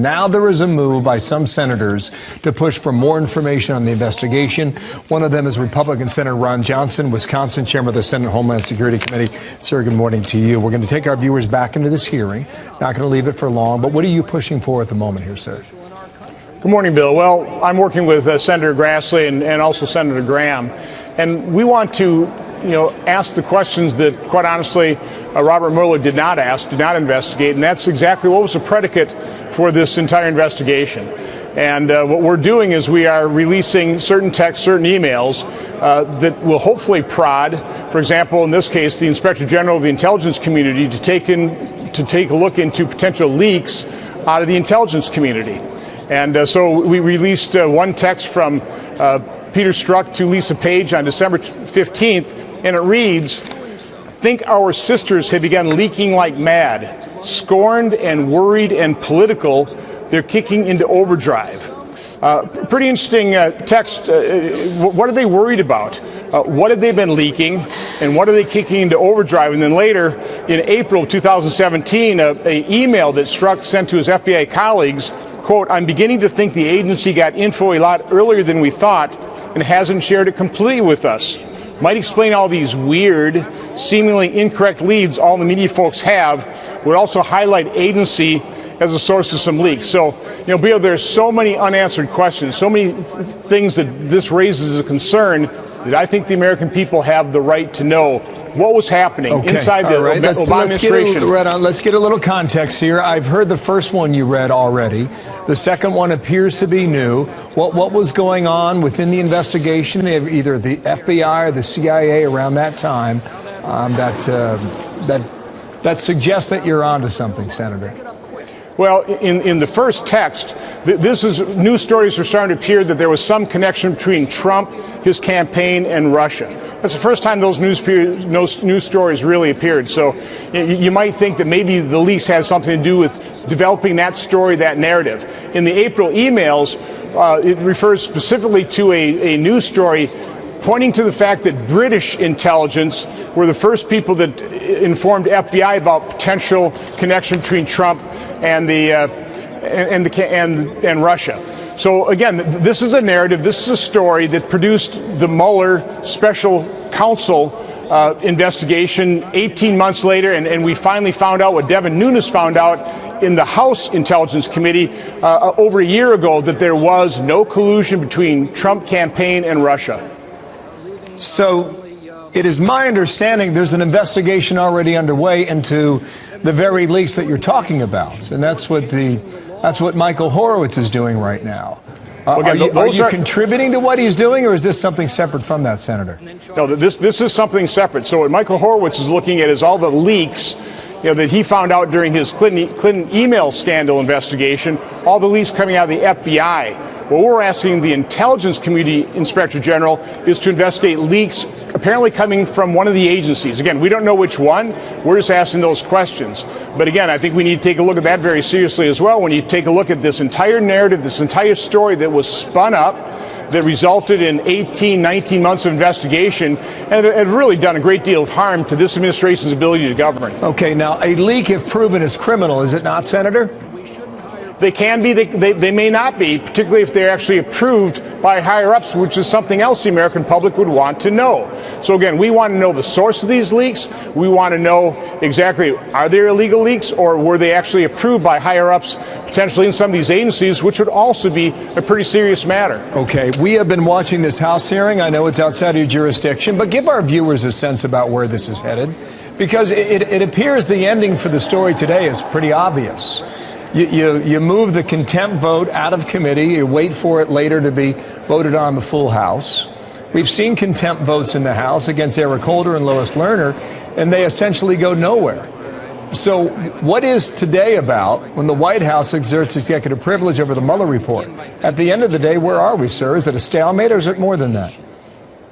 Now there is a move by some senators to push for more information on the investigation. One of them is Republican Senator Ron Johnson, Wisconsin, chairman of the Senate Homeland Security Committee. Sir, good morning to you. We're going to take our viewers back into this hearing. Not going to leave it for long, but what are you pushing for at the moment here, sir? Good morning, Bill. Well, I'm working with Senator Grassley and also Senator Graham, and we want to ask the questions that, quite honestly, Robert Mueller did not ask, did not investigate, and that's exactly what was the predicate for this entire investigation. And what we're doing is we are releasing certain texts, certain emails that will hopefully prod, for example, in this case, the Inspector General of the intelligence community to take a look into potential leaks out of the intelligence community. And so we released one text from Peter Strzok to Lisa Page on December 15th, and it reads, "Think our sisters have begun leaking like mad. Scorned and worried and political, they're kicking into overdrive." Pretty interesting text. What are they worried about? What have they been leaking? And what are they kicking into overdrive? And then later, in April of 2017, an email that Strzok sent to his FBI colleagues, quote, "I'm beginning to think the agency got info a lot earlier than we thought and hasn't shared it completely with us. Might explain all these weird, seemingly incorrect leads all the media folks have. Would also highlight agency as a source of some leaks." So, Bill, there's so many unanswered questions, so many things that this raises as a concern that I think the American people have the right to know what was happening inside the Obama administration. Let's get a little context here. I've heard the first one you read already. The second one appears to be new. What was going on within the investigation, either the FBI or the CIA around that time, that suggests that you're onto something, Senator? Well, in the first text, news stories are starting to appear that there was some connection between Trump, his campaign, and Russia. That's the first time those news stories really appeared. So you might think that maybe the leaks had something to do with developing that story, that narrative. In the April emails, it refers specifically to a news story pointing to the fact that British intelligence were the first people that informed FBI about potential connection between Trump and Russia. So again, this is a narrative. This is a story that produced the Mueller special counsel investigation 18 months later, and we finally found out what Devin Nunes found out in the House Intelligence Committee over a year ago, that there was no collusion between Trump campaign and Russia. So it is my understanding there's an investigation already underway into the very leaks that you're talking about, and that's what Michael Horowitz is doing right now. Are you contributing to what he's doing, or is this something separate from that, Senator? No, this is something separate. So what Michael Horowitz is looking at is all the leaks that he found out during his Clinton email scandal investigation, all the leaks coming out of the FBI. What we're asking the intelligence community inspector general is to investigate leaks apparently coming from one of the agencies. Again, we don't know which one. We're just asking those questions. But again, I think we need to take a look at that very seriously as well. When you take a look at this entire narrative, this entire story that was spun up, that resulted in 18, 19 months of investigation, and it had really done a great deal of harm to this administration's ability to govern. Okay, now a leak, if proven, is criminal, is it not, Senator? They can be, they may not be, particularly if they're actually approved by higher-ups, which is something else the American public would want to know. So again, we want to know the source of these leaks. We want to know exactly, are there illegal leaks, or were they actually approved by higher-ups, potentially in some of these agencies, which would also be a pretty serious matter. Okay, we have been watching this House hearing. I know it's outside of your jurisdiction, but give our viewers a sense about where this is headed, because it appears the ending for the story today is pretty obvious. You move the contempt vote out of committee. You wait for it later to be voted on the full House. We've seen contempt votes in the House against Eric Holder and Lois Lerner, and they essentially go nowhere. So what is today about when the White House exerts executive privilege over the Mueller report? At the end of the day, where are we, sir? Is it a stalemate, or is it more than that?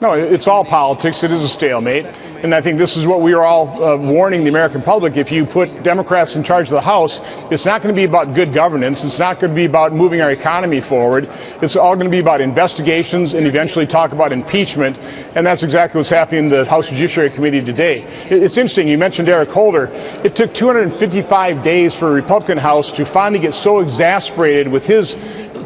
No, it's all politics. It is a stalemate. And I think this is what we are all warning the American public. If you put Democrats in charge of the House, it's not going to be about good governance. It's not going to be about moving our economy forward. It's all going to be about investigations and eventually talk about impeachment. And that's exactly what's happening in the House Judiciary Committee today. It's interesting. You mentioned Eric Holder. It took 255 days for a Republican House to finally get so exasperated with his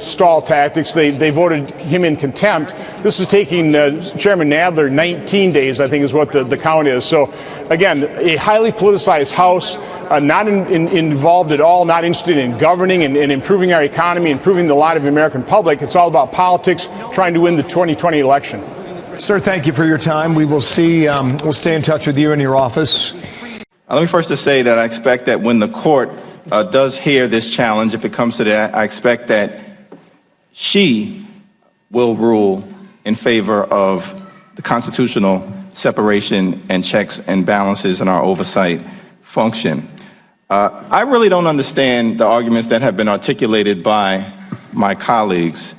stall tactics, they voted him in contempt. This is taking Chairman Nadler 19 days, I think is what the count is. So, again, a highly politicized House, not involved at all, not interested in governing and improving our economy, improving the lot of the American public. It's all about politics, trying to win the 2020 election. Sir, thank you for your time. We will see. We'll stay in touch with you in your office. Let me first just say that I expect that when the court does hear this challenge, if it comes to that, I expect that she will rule in favor of the constitutional separation and checks and balances in our oversight function. I really don't understand the arguments that have been articulated by my colleagues.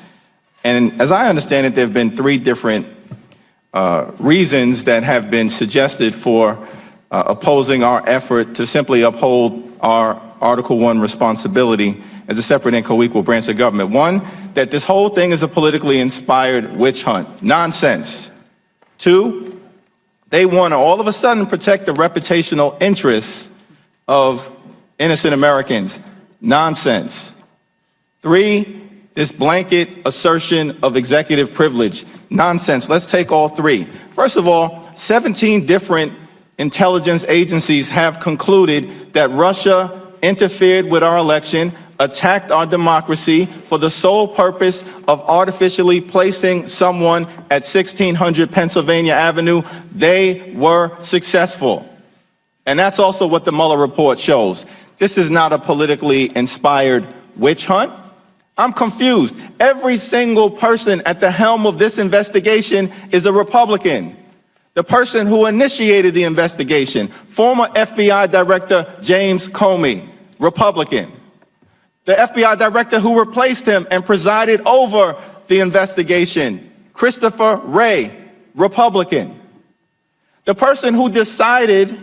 And as I understand it, there have been three different reasons that have been suggested for opposing our effort to simply uphold our Article I responsibility as a separate and co-equal branch of government. One, that this whole thing is a politically inspired witch hunt. Nonsense. Two, they want to all of a sudden protect the reputational interests of innocent Americans. Nonsense. Three, this blanket assertion of executive privilege. Nonsense. Let's take all three. First of all, 17 different intelligence agencies have concluded that Russia interfered with our election, attacked our democracy for the sole purpose of artificially placing someone at 1600 Pennsylvania Avenue. They were successful. And that's also what the Mueller report shows. This is not a politically inspired witch hunt. I'm confused. Every single person at the helm of this investigation is a Republican. The person who initiated the investigation, former FBI Director James Comey, Republican. The FBI director who replaced him and presided over the investigation, Christopher Wray, Republican. The person who decided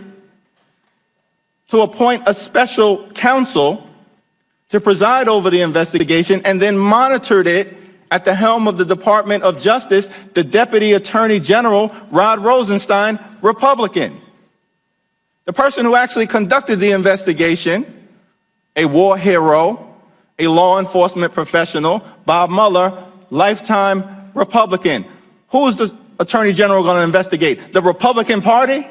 to appoint a special counsel to preside over the investigation and then monitored it at the helm of the Department of Justice, the Deputy Attorney General, Rod Rosenstein, Republican. The person who actually conducted the investigation, a war hero, a law enforcement professional, Bob Mueller, lifetime Republican. Who is the Attorney General going to investigate? The Republican Party?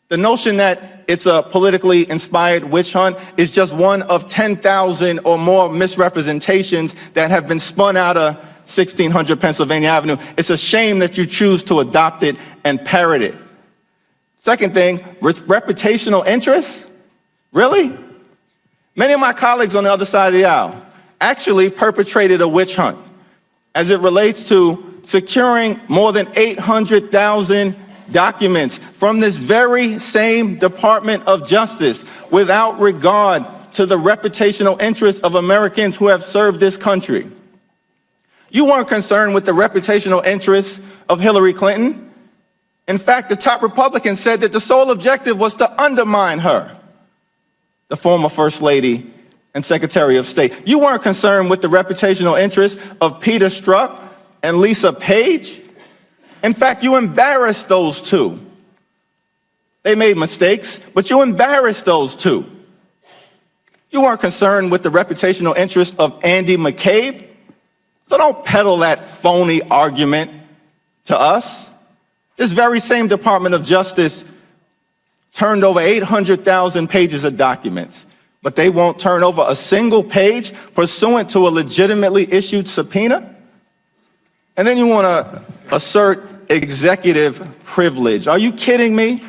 The notion that it's a politically inspired witch hunt is just one of 10,000 or more misrepresentations that have been spun out of 1600 Pennsylvania Avenue. It's a shame that you choose to adopt it and parrot it. Second thing, reputational interests? Really? Many of my colleagues on the other side of the aisle actually perpetrated a witch hunt as it relates to securing more than 800,000 documents from this very same Department of Justice without regard to the reputational interests of Americans who have served this country. You weren't concerned with the reputational interests of Hillary Clinton. In fact, the top Republican said that the sole objective was to undermine her, the former First Lady and Secretary of State. You weren't concerned with the reputational interests of Peter Strzok and Lisa Page. In fact, you embarrassed those two. They made mistakes, but you embarrassed those two. You weren't concerned with the reputational interests of Andy McCabe. So don't peddle that phony argument to us. This very same Department of Justice turned over 800,000 pages of documents, but they won't turn over a single page pursuant to a legitimately issued subpoena. And then you want to assert executive privilege. Are you kidding me?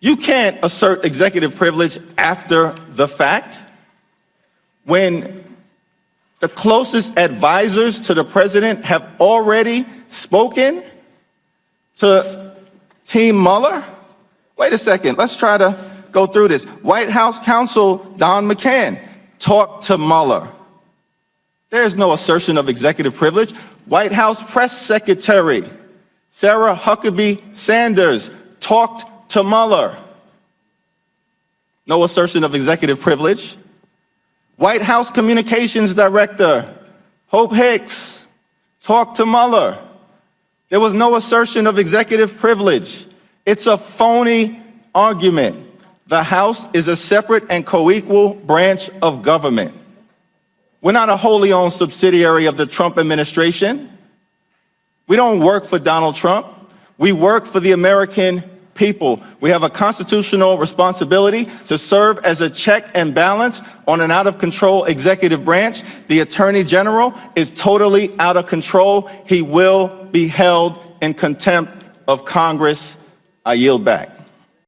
You can't assert executive privilege after the fact when the closest advisors to the president have already spoken to Team Mueller. Wait a second, let's try to go through this. White House counsel Don McCann talked to Mueller. There's no assertion of executive privilege. White House press secretary Sarah Huckabee Sanders talked to Mueller. No assertion of executive privilege. White House Communications Director Hope Hicks talked to Mueller. There was no assertion of executive privilege. It's a phony argument. The House is a separate and co-equal branch of government. We're not a wholly owned subsidiary of the Trump administration. We don't work for Donald Trump. We work for the American people. We have a constitutional responsibility to serve as a check and balance on an out-of-control executive branch. The Attorney General is totally out of control. He will be held in contempt of Congress. I yield back.